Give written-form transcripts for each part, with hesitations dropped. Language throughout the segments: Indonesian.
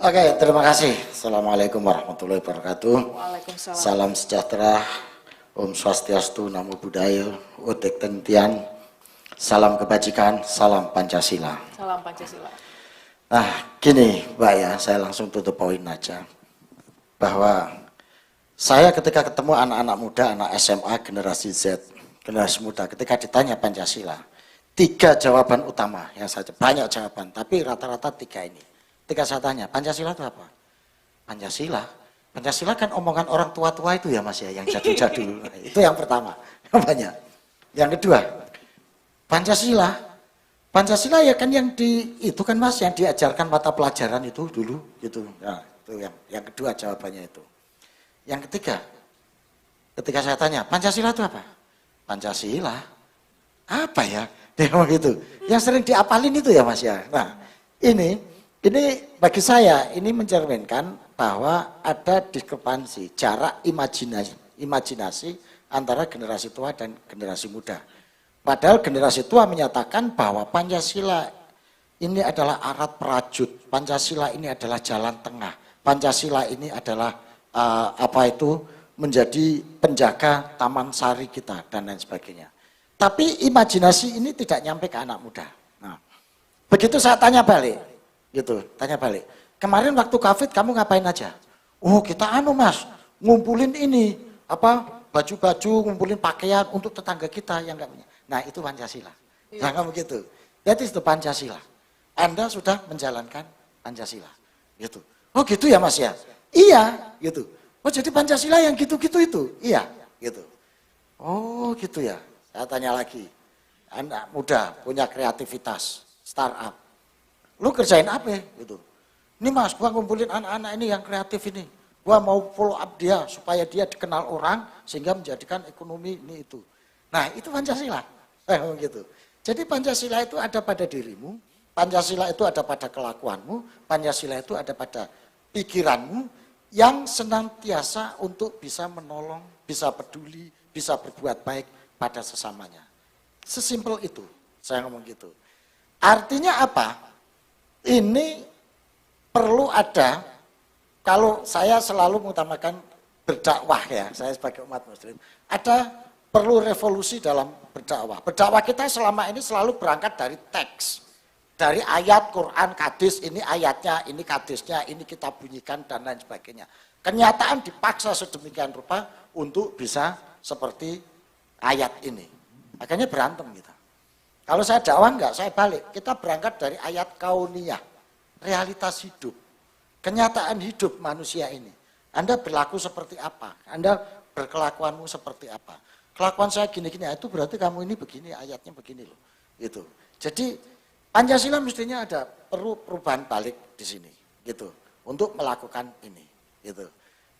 Oke, terima kasih. Assalamualaikum warahmatullahi wabarakatuh. Waalaikumsalam. Salam sejahtera, Om Swastiastu, Namo Buddhaya, Utek Tentian, salam kebajikan, salam Pancasila. Salam Pancasila. Nah, gini Mbak ya, saya langsung tutup poin aja. Bahwa saya ketika ketemu anak-anak muda, anak SMA, generasi Z, generasi muda, ketika ditanya Pancasila, 3 jawaban utama yang saja, banyak jawaban, tapi rata-rata 3 ini. Ketika saya tanya, Pancasila itu apa? Pancasila kan omongan orang tua-tua itu ya Mas ya, yang jadul-jadul. Itu yang pertama, yang banyak. Yang kedua, Pancasila ya kan yang itu kan Mas, yang diajarkan mata pelajaran itu dulu gitu. Nah, itu yang kedua jawabannya itu. Yang ketiga, ketika saya tanya, Pancasila itu apa? Pancasila, apa ya? Dia ngomong gitu. Yang sering diapalin itu ya Mas ya. Nah, ini bagi saya ini mencerminkan bahwa ada diskrepansi jarak imajinasi antara generasi tua dan generasi muda. Padahal generasi tua menyatakan bahwa Pancasila ini adalah arat perajut, Pancasila ini adalah jalan tengah, Pancasila ini adalah menjadi penjaga taman sari kita dan lain sebagainya. Tapi imajinasi ini tidak nyampe ke anak muda. Nah, begitu saya tanya balik, kemarin waktu COVID kamu ngapain aja? Oh kita Mas, ngumpulin ini, baju-baju, ngumpulin pakaian untuk tetangga kita yang enggak punya. Nah itu Pancasila. Nah kamu gitu. That is the Pancasila. Anda sudah menjalankan Pancasila. Gitu. Oh gitu ya Mas ya? Iya, gitu. Oh jadi Pancasila yang gitu-gitu itu? Iya, gitu. Oh gitu ya. Saya tanya lagi. Anak muda punya kreativitas, startup. Lu kerjain apa gitu? Ini Mas, gua ngumpulin anak-anak ini yang kreatif ini. Gua mau follow up dia supaya dia dikenal orang sehingga menjadikan ekonomi ini itu. Nah, itu Pancasila. Gitu. Jadi Pancasila itu ada pada dirimu, Pancasila itu ada pada kelakuanmu, Pancasila itu ada pada pikiranmu yang senantiasa untuk bisa menolong, bisa peduli, bisa berbuat baik pada sesamanya. Sesimpel itu, saya ngomong gitu. Artinya apa? Ini perlu ada, kalau saya selalu mengutamakan berdakwah ya, saya sebagai umat muslim, ada perlu revolusi dalam berdakwah. Berdakwah kita selama ini selalu berangkat dari teks, dari ayat Quran, hadis, ini ayatnya, ini hadisnya, ini kita bunyikan dan lain sebagainya. Kenyataan dipaksa sedemikian rupa untuk bisa seperti ayat ini. Makanya berantem kita. Kalau saya dakwah enggak, saya balik. Kita berangkat dari ayat kauniyah, realitas hidup, kenyataan hidup manusia ini. Anda berlaku seperti apa? Anda berkelakuanmu seperti apa? Kelakuan saya gini-gini, itu berarti kamu ini begini, ayatnya begini loh. Gitu. Jadi Pancasila mestinya ada perlu perubahan balik di sini, gitu, untuk melakukan ini, gitu.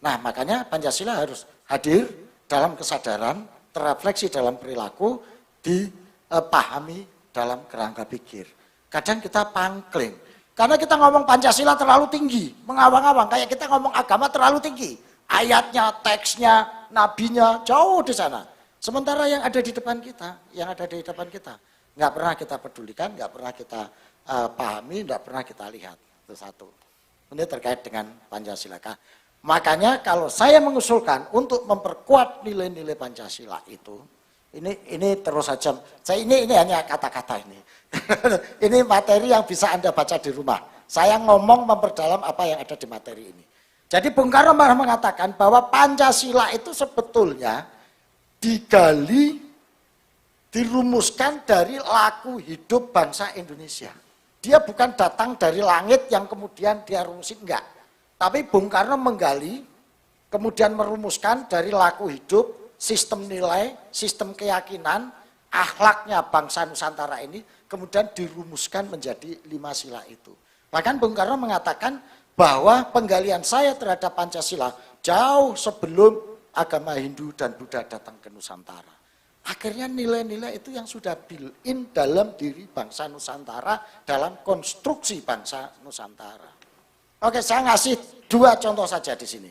Nah makanya Pancasila harus hadir dalam kesadaran, terrefleksi dalam perilaku, dipahami dalam kerangka pikir. Kadang kita pangkling, karena kita ngomong Pancasila terlalu tinggi, mengawang-awang, kayak kita ngomong agama terlalu tinggi. Ayatnya, teksnya, nabinya, jauh di sana. Sementara yang ada di depan kita, nggak pernah kita pedulikan, nggak pernah kita pahami, nggak pernah kita lihat. Itu satu. Ini terkait dengan Pancasila. Makanya kalau saya mengusulkan untuk memperkuat nilai-nilai Pancasila itu, ini terus saja. Ini hanya kata-kata ini. Ini materi yang bisa Anda baca di rumah. Saya ngomong memperdalam apa yang ada di materi ini. Jadi Bung Karno malah mengatakan bahwa Pancasila itu sebetulnya digali, dirumuskan dari laku hidup bangsa Indonesia. Dia bukan datang dari langit yang kemudian dia rumusin, enggak. Tapi Bung Karno menggali, kemudian merumuskan dari laku hidup, sistem nilai, sistem keyakinan, akhlaknya bangsa Nusantara ini, kemudian dirumuskan menjadi 5 sila itu. Bahkan Bung Karno mengatakan bahwa penggalian saya terhadap Pancasila jauh sebelum agama Hindu dan Buddha datang ke Nusantara. Akhirnya nilai-nilai itu yang sudah built-in dalam diri bangsa Nusantara, dalam konstruksi bangsa Nusantara. Oke, saya ngasih 2 contoh saja di sini.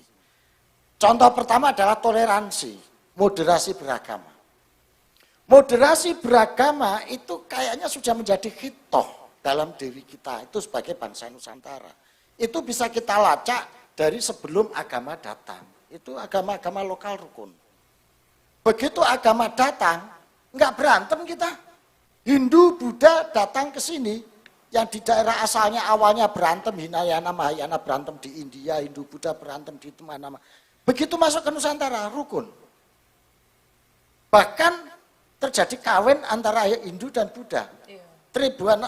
Contoh pertama adalah toleransi, moderasi beragama. Moderasi beragama itu kayaknya sudah menjadi hitoh dalam diri kita itu sebagai bangsa Nusantara. itu bisa kita lacak dari sebelum agama datang. Itu agama-agama lokal rukun. Begitu agama datang, nggak berantem kita. Hindu, Buddha datang ke sini, yang di daerah asalnya awalnya berantem, Hinayana, Mahayana berantem di India, Hindu, Buddha berantem di mana-mana. Begitu masuk ke Nusantara, rukun. Bahkan terjadi kawin antara Hindu dan Buddha. Tribuan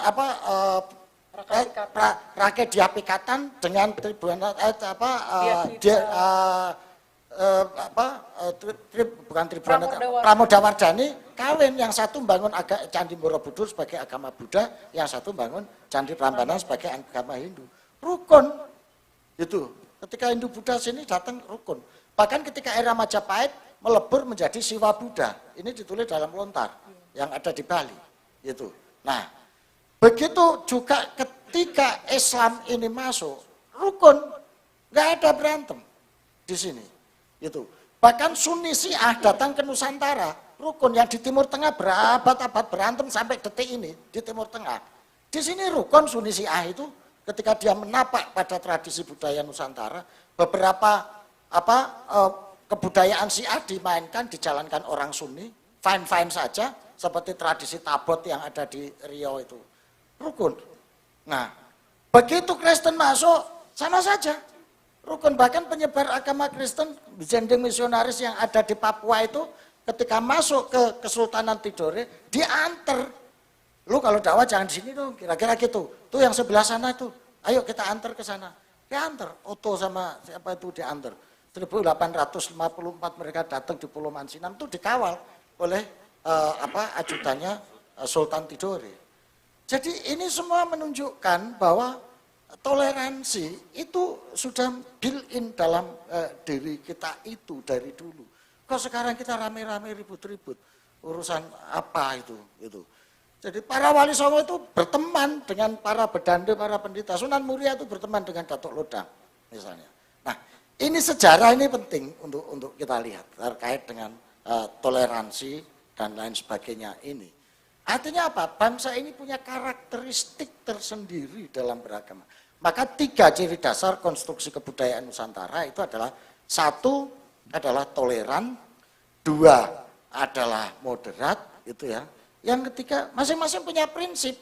Rakyat Diapikatan dengan Tribuan bukan Tribuan Pramodawardhani kawin, yang satu membangun Candi Borobudur sebagai agama Buddha, yang satu membangun Candi Prambanan sebagai agama Hindu. Rukun. Itu. Ketika Hindu Buddha sini datang rukun. Bahkan ketika era Majapahit melebur menjadi Siwa Buddha. Ini ditulis dalam lontar yang ada di Bali. Itu. Nah, begitu juga ketika Islam ini masuk, rukun. Nggak ada berantem di sini. Itu. Bahkan Sunni Syiah datang ke Nusantara, rukun. Yang di Timur Tengah berabad-abad berantem sampai detik ini di Timur Tengah. Di sini rukun Sunni Syiah itu ketika dia menapak pada tradisi budaya Nusantara, beberapa kebudayaan Syiah dimainkan, dijalankan orang Sunni, fine-fine saja, seperti tradisi Tabot yang ada di Riau itu. Rukun. Nah, begitu Kristen masuk, sama saja. Rukun. Bahkan penyebar agama Kristen, jendeng misionaris yang ada di Papua itu, ketika masuk ke Kesultanan Tidore, diantar. Lu kalau dakwah jangan di sini dong, kira-kira gitu. Tuh yang sebelah sana tuh, ayo kita antar ke sana. Diantar, Oto sama siapa itu diantar. 1854 mereka datang di Pulau Mansinam itu dikawal oleh ajudannya Sultan Tidore. Jadi ini semua menunjukkan bahwa toleransi itu sudah built-in dalam diri kita itu dari dulu. Kok sekarang kita rame-rame ribut-ribut urusan apa itu? Jadi para wali songo itu berteman dengan para bedande, para pendeta. Sunan Muria itu berteman dengan Datuk Lodang misalnya. Nah, ini sejarah ini penting untuk kita lihat terkait dengan toleransi dan lain sebagainya ini. Artinya apa? Bangsa ini punya karakteristik tersendiri dalam beragama. Maka 3 ciri dasar konstruksi kebudayaan Nusantara itu adalah 1 adalah toleran, 2 adalah moderat, itu ya. Yang ketiga masing-masing punya prinsip.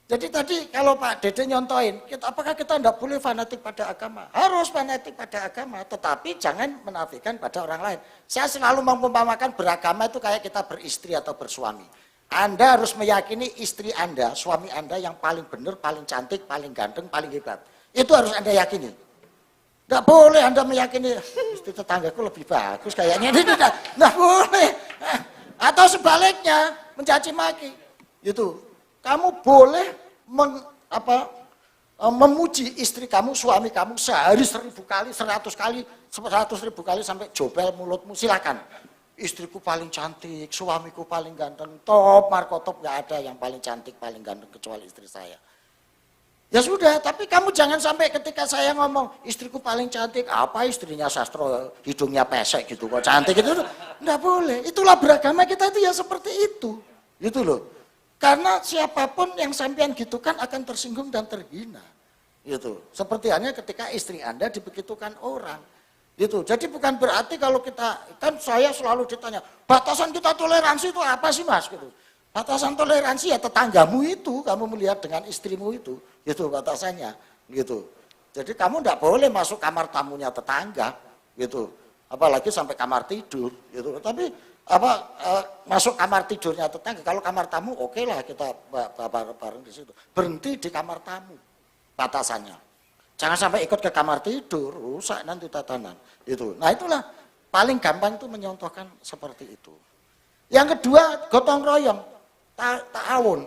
Jadi tadi kalau Pak Dede nyontoin, apakah kita tidak boleh fanatik pada agama? Harus fanatik pada agama, tetapi jangan menafikan pada orang lain. Saya selalu mengumpamakan beragama itu kayak kita beristri atau bersuami. Anda harus meyakini istri Anda, suami Anda yang paling benar, paling cantik, paling ganteng, paling hebat. Itu harus Anda yakini. Tidak boleh Anda meyakini, istri tetanggaku lebih bagus kayaknya. Tidak boleh. Atau sebaliknya, mencaci maki. Gitu. Kamu boleh memuji istri kamu, suami kamu sehari 1000 kali, 100 kali, 100.000 kali sampai jobel mulutmu, silakan. Istriku paling cantik, suamiku paling ganteng, top, markotop, gak ada yang paling cantik, paling ganteng kecuali istri saya. Ya sudah, tapi kamu jangan sampai ketika saya ngomong, istriku paling cantik, apa istrinya sastro, hidungnya pesek gitu, kok cantik gitu, enggak boleh. Itulah beragama kita itu ya seperti itu, gitu loh. Karena siapapun yang sampean gitu kan akan tersinggung dan terhina, gitu. Seperti halnya ketika istri Anda dibegitukan orang. Gitu. Jadi bukan berarti kalau kita, kan saya selalu ditanya, batasan kita toleransi itu apa sih Mas? Gitu. Batasan toleransi ya tetanggamu itu, kamu melihat dengan istrimu itu, gitu batasannya. Gitu. Jadi kamu tidak boleh masuk kamar tamunya tetangga, gitu. Apalagi sampai kamar tidur, gitu. Tapi masuk kamar tidurnya tetangga, kalau kamar tamu oke lah kita bareng di situ. Berhenti di kamar tamu, batasannya. Jangan sampai ikut ke kamar tidur, rusak nanti tatanan. Itu. Nah itulah paling gampang itu menyontohkan seperti itu. Yang kedua, gotong royong, ta'awun.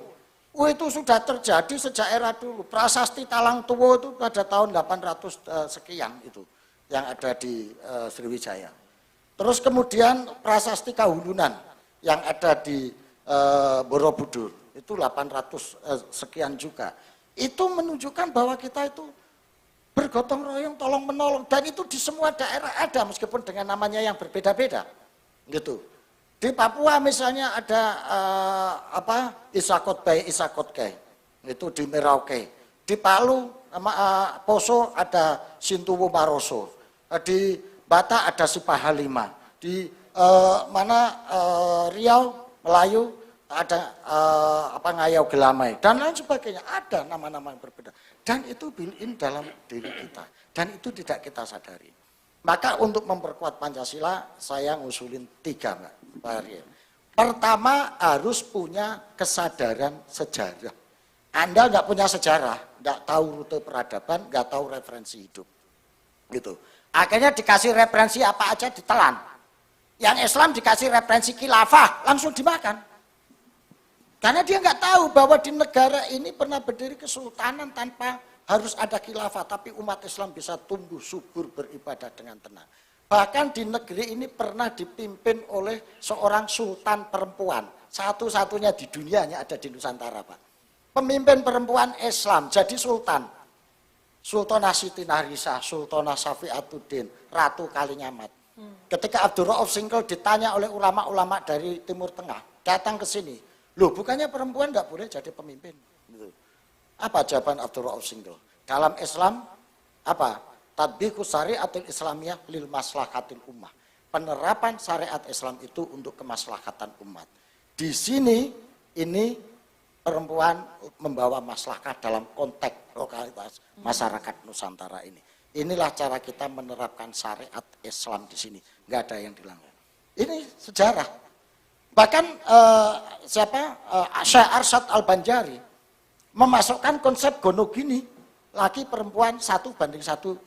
Itu sudah terjadi sejak era dulu. Prasasti Talang Tuwo itu pada tahun 800 sekian itu yang ada di Sriwijaya. Terus kemudian prasasti Kahulunan yang ada di Borobudur itu 800 sekian juga. Itu menunjukkan bahwa kita itu bergotong royong, tolong menolong, dan itu di semua daerah ada meskipun dengan namanya yang berbeda-beda, gitu. Di Papua misalnya ada Isakot Bay, itu di Merauke. Di Palu Poso ada Sintuwu Maroso, di Batak ada Sipahalima, di Riau, Melayu ada Ngayau Gelamai dan lain sebagainya, ada nama-nama yang berbeda dan itu built-in dalam diri kita dan itu tidak kita sadari. Maka untuk memperkuat Pancasila saya ngusulin 3 Pak Ariel. Pertama harus punya kesadaran sejarah. Anda nggak punya sejarah, nggak tahu rute peradaban, nggak tahu referensi hidup, gitu. Akhirnya dikasih referensi apa aja ditelan. Yang Islam dikasih referensi khilafah, langsung dimakan. Karena dia nggak tahu bahwa di negara ini pernah berdiri kesultanan tanpa harus ada khilafah, tapi umat Islam bisa tumbuh subur beribadah dengan tenang. Bahkan di negeri ini pernah dipimpin oleh seorang sultan perempuan, satu-satunya di dunia hanya ada di Nusantara, Pak. Pemimpin perempuan Islam jadi sultan. Sultanah Siti Narisah, Sultanah Safiatuddin, Ratu Kalinyamat. Ketika Abdurrauf Singkil ditanya oleh ulama-ulama dari Timur Tengah, datang ke sini, loh bukannya perempuan nggak boleh jadi pemimpin? Gitu. Apa jawaban Abdurrauf Singkil? Dalam Islam, apa? Tatbiqus syariatul Islamiyah lil maslahatil ummah. Penerapan syariat Islam itu untuk kemaslahatan umat. Di sini, ini perempuan membawa maslahat dalam konteks lokalitas masyarakat Nusantara ini. Inilah cara kita menerapkan syariat Islam di sini. Nggak ada yang dilanggar. Ini sejarah. Bahkan Syekh Arsyad Al-Banjari memasukkan konsep gonogini, laki perempuan 1:1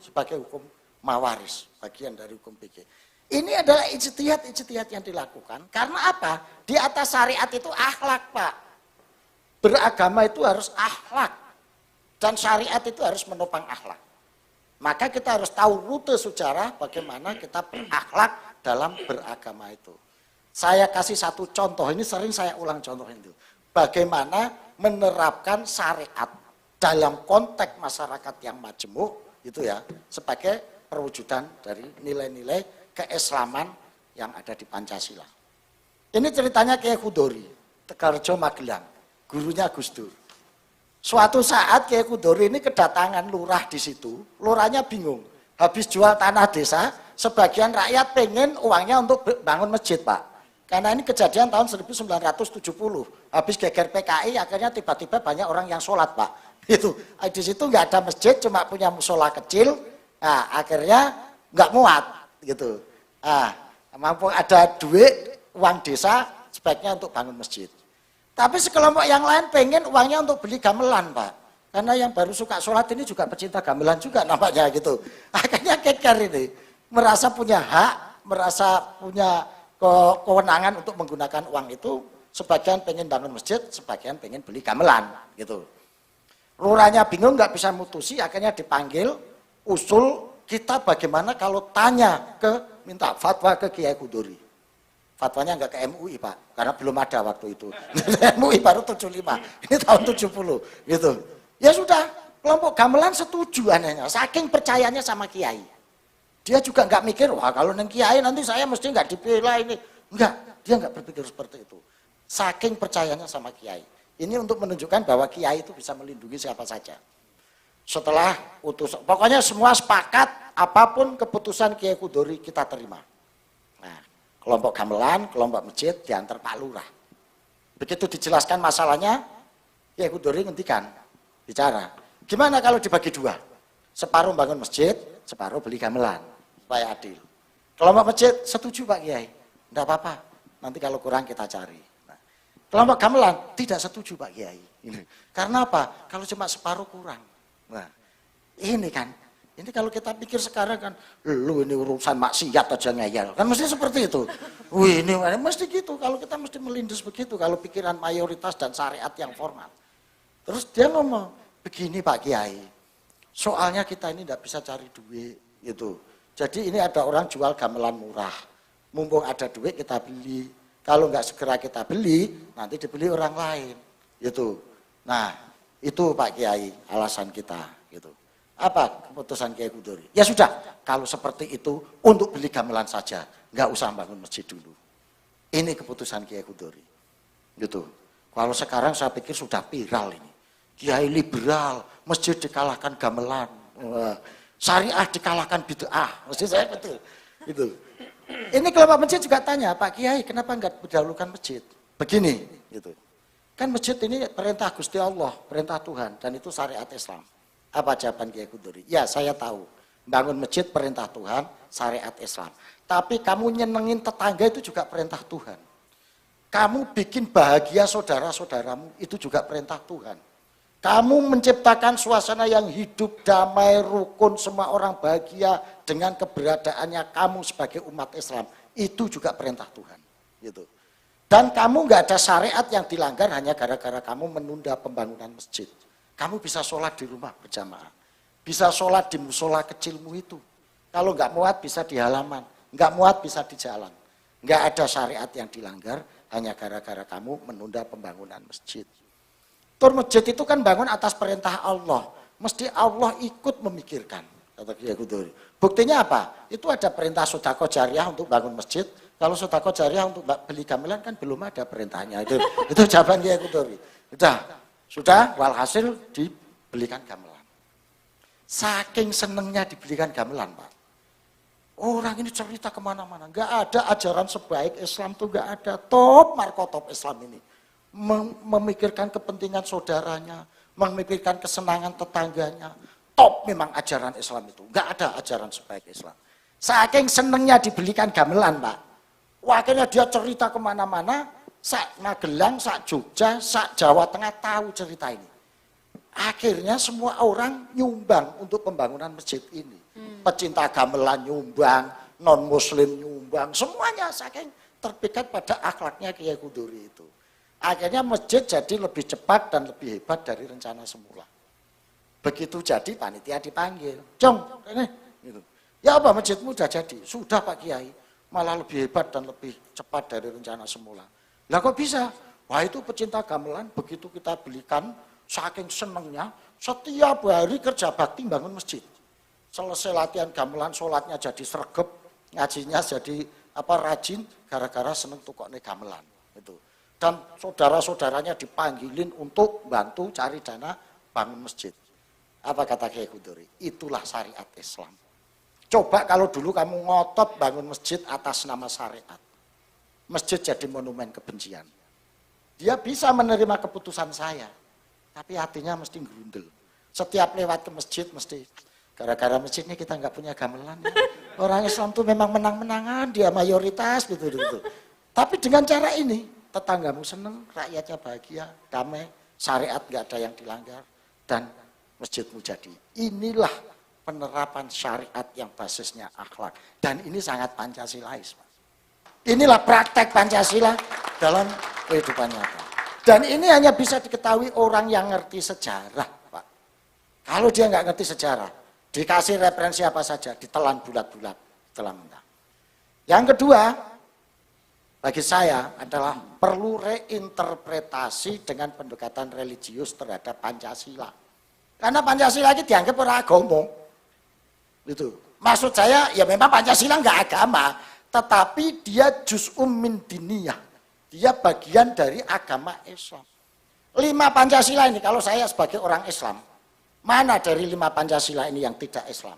sebagai hukum mawaris, bagian dari hukum fikih. Ini adalah ijtihad yang dilakukan. Karena apa? Di atas syariat itu akhlak, Pak. Beragama itu harus akhlak. Dan syariat itu harus menopang akhlak. Maka kita harus tahu rute sejarah bagaimana kita berakhlak dalam beragama itu. Saya kasih satu contoh, ini sering saya ulang contoh itu. Bagaimana menerapkan syariat dalam konteks masyarakat yang majemuk, itu ya, sebagai perwujudan dari nilai-nilai keislaman yang ada di Pancasila. Ini ceritanya Kiai Kudori, Tegarjo Magelang. Gurunya Gus Dur. Suatu saat Kiai Kudori ini kedatangan lurah di situ, lurahnya bingung. Habis jual tanah desa, sebagian rakyat pengen uangnya untuk bangun masjid, Pak. Karena ini kejadian tahun 1970. Habis geger PKI, akhirnya tiba-tiba banyak orang yang sholat, Pak. Itu di situ nggak ada masjid, cuma punya musola kecil. Nah, akhirnya nggak muat, gitu. Nah, mampu ada duit uang desa, sebaiknya untuk bangun masjid. Tapi sekelompok yang lain pengen uangnya untuk beli gamelan, Pak. Karena yang baru suka sholat ini juga pecinta gamelan juga nampaknya gitu. Akhirnya keker ini. Merasa punya hak, merasa punya kewenangan untuk menggunakan uang itu. Sebagian pengen bangun masjid, sebagian pengen beli gamelan gitu. Lurahnya bingung, nggak bisa mutusi, akhirnya dipanggil, usul kita bagaimana kalau tanya minta fatwa ke Kiai Kudori. Fatwanya enggak ke MUI, Pak, karena belum ada waktu itu. MUI baru 75, ini tahun 70, gitu. Ya sudah, kelompok gamelan setuju anehnya, saking percayanya sama Kiai. Dia juga enggak mikir, wah kalau neng Kiai nanti saya mesti enggak dipilih ini. Enggak, dia enggak berpikir seperti itu. Saking percayanya sama Kiai. Ini untuk menunjukkan bahwa Kiai itu bisa melindungi siapa saja. Setelah pokoknya semua sepakat, apapun keputusan Kiai Kudori kita terima. Kelompok gamelan, kelompok masjid diantar Pak Lurah. Begitu dijelaskan masalahnya, Kiai Kudori ngendikan, bicara. Gimana kalau dibagi 2? Separuh bangun masjid, separuh beli gamelan, supaya adil. Kelompok masjid setuju Pak Kiai, enggak apa-apa. Nanti kalau kurang kita cari. Nah, kelompok gamelan tidak setuju Pak Kiai. Karena apa? Kalau cuma separuh kurang. Nah, ini kan. Ini kalau kita pikir sekarang kan, lu ini urusan maksiat aja ngeyel. Kan mesti seperti itu. Wih, ini mesti gitu. Kalau kita mesti melindus begitu, kalau pikiran mayoritas dan syariat yang formal. Terus dia ngomong, begini Pak Kiai, soalnya kita ini tidak bisa cari duit. Gitu. Jadi ini ada orang jual gamelan murah. Mumpung ada duit kita beli. Kalau nggak segera kita beli, nanti dibeli orang lain. Gitu. Nah, itu Pak Kiai alasan kita. Gitu. Apa keputusan Kiai Kudori? Ya sudah, kalau seperti itu untuk beli gamelan saja, nggak usah bangun masjid dulu. Ini keputusan Kiai Kudori. Gitu. Kalau sekarang saya pikir sudah viral ini. kiai liberal, masjid dikalahkan gamelan, syariah dikalahkan bid'ah, maksud saya betul. Gitu. Ini kelompok masjid juga tanya, Pak Kiai, kenapa enggak mendahulukan masjid? Begini, gitu. Kan masjid ini perintah Gusti Allah, perintah Tuhan, dan itu syariat Islam. Apa jawaban Kiai Kuduri? Ya, saya tahu. Bangun masjid perintah Tuhan, syariat Islam. Tapi kamu nyenengin tetangga itu juga perintah Tuhan. Kamu bikin bahagia saudara-saudaramu, itu juga perintah Tuhan. Kamu menciptakan suasana yang hidup, damai, rukun, semua orang bahagia dengan keberadaannya kamu sebagai umat Islam. Itu juga perintah Tuhan. Gitu. Dan kamu nggak ada syariat yang dilanggar hanya gara-gara kamu menunda pembangunan masjid. Kamu bisa sholat di rumah berjamaah. Bisa sholat di musola kecilmu itu. Kalau nggak muat bisa di halaman. Nggak muat bisa di jalan. Nggak ada syariat yang dilanggar hanya gara-gara kamu menunda pembangunan masjid. Tur masjid itu kan bangun atas perintah Allah. Mesti Allah ikut memikirkan. Kata Kiai Kuduri. Buktinya apa? Itu ada perintah sedekah jariah untuk bangun masjid. Kalau sedekah jariah untuk beli gamelan kan belum ada perintahnya. Itu jawaban Kiai Kuduri. Sudah walhasil dibelikan gamelan. Saking senengnya dibelikan gamelan, Pak. Orang ini cerita kemana-mana. Nggak ada ajaran sebaik Islam tuh nggak ada. Top markotop Islam ini. Memikirkan kepentingan saudaranya, memikirkan kesenangan tetangganya. Top memang ajaran Islam itu. Nggak ada ajaran sebaik Islam. Saking senengnya dibelikan gamelan, Pak. Akhirnya dia cerita kemana-mana, sak Magelang, sak Jogja, sak Jawa Tengah tahu cerita ini. Akhirnya semua orang nyumbang untuk pembangunan masjid ini. Pecinta gamelan nyumbang, non-muslim nyumbang, semuanya saking terpikat pada akhlaknya Kiai Kuduri itu. Akhirnya masjid jadi lebih cepat dan lebih hebat dari rencana semula. Begitu jadi panitia dipanggil, Jong, ini, gitu. Ya apa masjidmu sudah jadi? Sudah Pak Kiai, malah lebih hebat dan lebih cepat dari rencana semula. Lah kok bisa? Wah itu pecinta gamelan, begitu kita belikan, saking senengnya, setiap hari kerja bakti bangun masjid. Selesai latihan gamelan, sholatnya jadi sregep, ngajinya jadi rajin, gara-gara seneng tukoknya gamelan. Itu. Dan saudara-saudaranya dipanggilin untuk bantu cari dana bangun masjid. Apa kata Kiai Kuduri? Itulah syariat Islam. Coba kalau dulu kamu ngotot bangun masjid atas nama syariat. Masjid jadi monumen kebencian. Dia bisa menerima keputusan saya, tapi hatinya mesti gerundel. Setiap lewat ke masjid mesti, gara-gara masjid ini kita nggak punya gamelan. Ya. Orang Islam tuh memang menang-menangan, dia mayoritas gitu. Tapi dengan cara ini, tetanggamu seneng, rakyatnya bahagia, damai, syariat nggak ada yang dilanggar, dan masjidmu jadi. Inilah penerapan syariat yang basisnya akhlak. Dan ini sangat Pancasilais, Pak. Inilah praktek Pancasila dalam kehidupan nyata. Dan ini hanya bisa diketahui orang yang ngerti sejarah, Pak. Kalau dia nggak ngerti sejarah, dikasih referensi apa saja, ditelan bulat-bulat, ditelan mentah. Yang kedua, bagi saya adalah perlu reinterpretasi dengan pendekatan religius terhadap Pancasila. Karena Pancasila ini dianggap orang agama. Gitu. Maksud saya, ya memang Pancasila nggak agama, tetapi dia juz'um min diniyah. Dia bagian dari agama Islam. 5 Pancasila ini, kalau saya sebagai orang Islam, mana dari 5 Pancasila ini yang tidak Islam?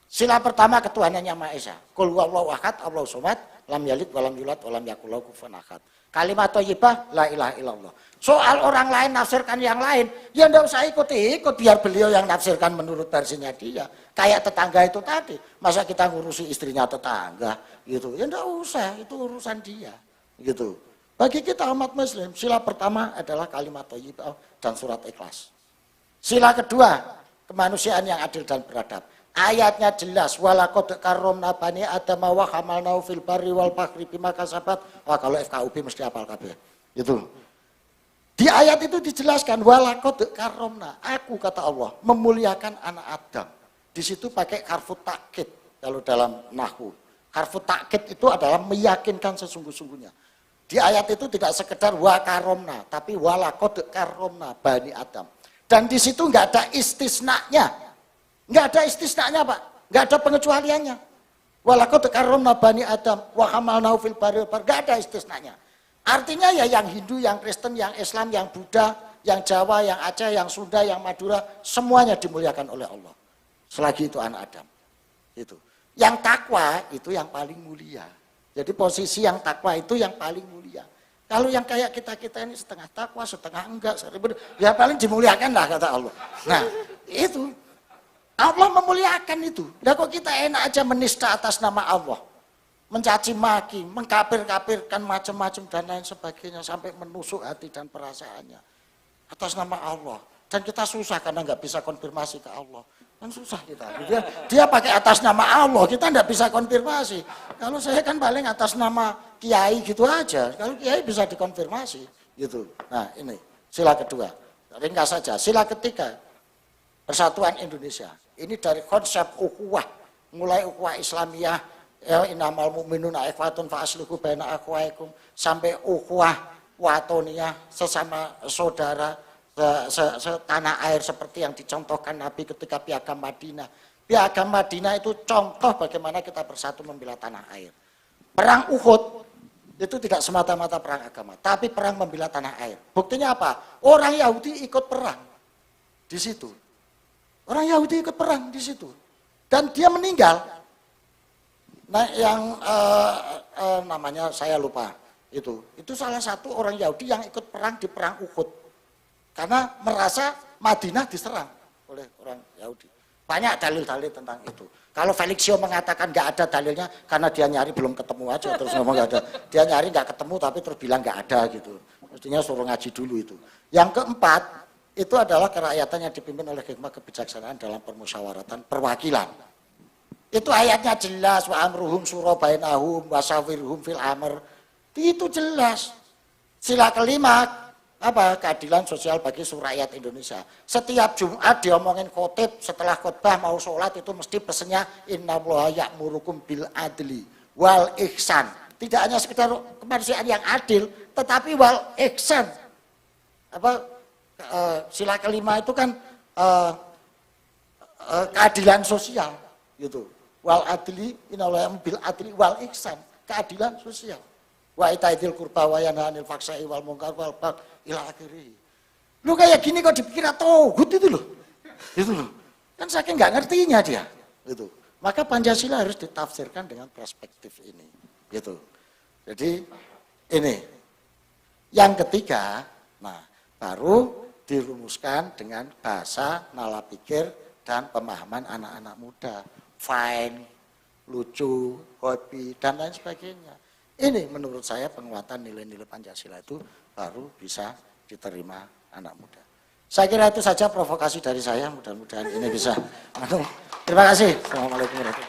Sila pertama ketuhanan yang Maha Esa. Qul huwallahu ahad, Allahu somad, lam yalid walam yulad walam yakul lahu kufuwan ahad. Kalimat thayyibah la ilaha illallah. Soal orang lain nafsirkan yang lain, ya enggak usah ikut biar beliau yang nafsirkan menurut versinya dia. Kayak tetangga itu tadi, masa kita ngurusi istrinya tetangga gitu. Ya enggak usah, itu urusan dia gitu. Bagi kita umat muslim, sila pertama adalah kalimat thayyibah dan surat Ikhlas. Sila kedua, kemanusiaan yang adil dan beradab. Ayatnya jelas, walaqad karramna bani Adam wa hamalnahu fil barri wal bahri bima kasabat. Wah, kalau FKUB mesti hafal kabeh. Itu. Di ayat itu dijelaskan walaqad karramna. Aku kata Allah memuliakan anak Adam. Di situ pakai harfu takkid kalau dalam nahwu. Harfu takkid itu adalah meyakinkan sesungguh-sungguhnya. Di ayat itu tidak sekedar wa karramna, tapi walaqad karramna bani Adam. Dan di situ nggak ada istisnanya. Nggak ada istisnanya, Pak. Nggak ada pengecualiannya. Walaqad karramna bani Adam wa hamalnahu fil barri wal bahri. Nggak ada istisnanya. Artinya ya yang Hindu, yang Kristen, yang Islam, yang Buddha, yang Jawa, yang Aceh, yang Sunda, yang Madura, semuanya dimuliakan oleh Allah. Selagi itu anak Adam. Itu. Yang takwa itu yang paling mulia. Jadi posisi yang takwa itu yang paling mulia. Kalau yang kayak kita-kita ini setengah takwa, setengah enggak, ya paling dimuliakan lah kata Allah. Nah, itu. Allah memuliakan itu. Nah kok kita enak aja menista atas nama Allah. Mencaci maki, mengkafir-kafirkan macam-macam dan lain sebagainya sampai menusuk hati dan perasaannya atas nama Allah. Dan kita susah karena nggak bisa konfirmasi ke Allah. Kan susah kita. Dia pakai atas nama Allah, kita nggak bisa konfirmasi. Kalau saya kan paling atas nama kiai gitu aja. Kalau kiai bisa dikonfirmasi gitu. Nah ini sila kedua. Ringkas saja. Sila ketiga, Persatuan Indonesia. Ini dari konsep ukhuwah, mulai ukhuwah Islamiyah, ya innamal mu'minuna ikhwatun fa aslihu baina akhwaikum, sampai ukhuwah watoniyah, sesama saudara setanah air seperti yang dicontohkan Nabi ketika Piagam Madinah. Piagam Madinah itu contoh bagaimana kita bersatu membela tanah air. Perang Uhud itu tidak semata-mata perang agama, tapi perang membela tanah air. Buktinya apa? Orang Yahudi ikut perang di situ. Orang Yahudi ikut perang di situ. Dan dia meninggal. Nah, yang namanya saya lupa itu. Itu salah satu orang Yahudi yang ikut perang di perang Uhud. Karena merasa Madinah diserang oleh orang Yahudi. Banyak dalil-dalil tentang itu. Kalau Felixio mengatakan nggak ada dalilnya karena dia nyari belum ketemu aja terus ngomong nggak ada. Dia nyari nggak ketemu tapi terus bilang nggak ada gitu. Mestinya suruh ngaji dulu itu. Yang keempat itu adalah kerakyatan yang dipimpin oleh hikmah kebijaksanaan dalam permusyawaratan perwakilan. Itu ayatnya jelas, wa amruhum syura bainahum wasawirhum fil amr. Itu jelas. Sila kelima apa? Keadilan sosial bagi seluruh rakyat Indonesia. Setiap Jumat diomongin khotib, setelah khotbah mau sholat itu mesti pesennya innallaha ya'murukum bil adli wal ihsan. Tidak hanya sekedar kemanusiaan yang adil, tetapi wal ihsan. Apa? Sila kelima itu kan keadilan sosial gitu. Wal adli innallaha bil adli wal ihsan, keadilan sosial. Wa itaidil qurba wa yanha 'anil fahsya'i wal munkar wal baghi ila akhirih. Lu kayak gini kok dipikir tauhid itu loh. Itu loh. Kan saking nggak ngertinya dia. Gitu. Maka Pancasila harus ditafsirkan dengan perspektif ini. Gitu. Jadi ini. Yang ketiga, nah baru dirumuskan dengan bahasa, nala pikir dan pemahaman anak-anak muda. Fine, lucu, happy dan lain sebagainya. Ini menurut saya penguatan nilai-nilai Pancasila itu baru bisa diterima anak muda. Saya kira itu saja provokasi dari saya, mudah-mudahan ini bisa. Terima kasih. Assalamualaikum warahmatullahi wabarakatuh.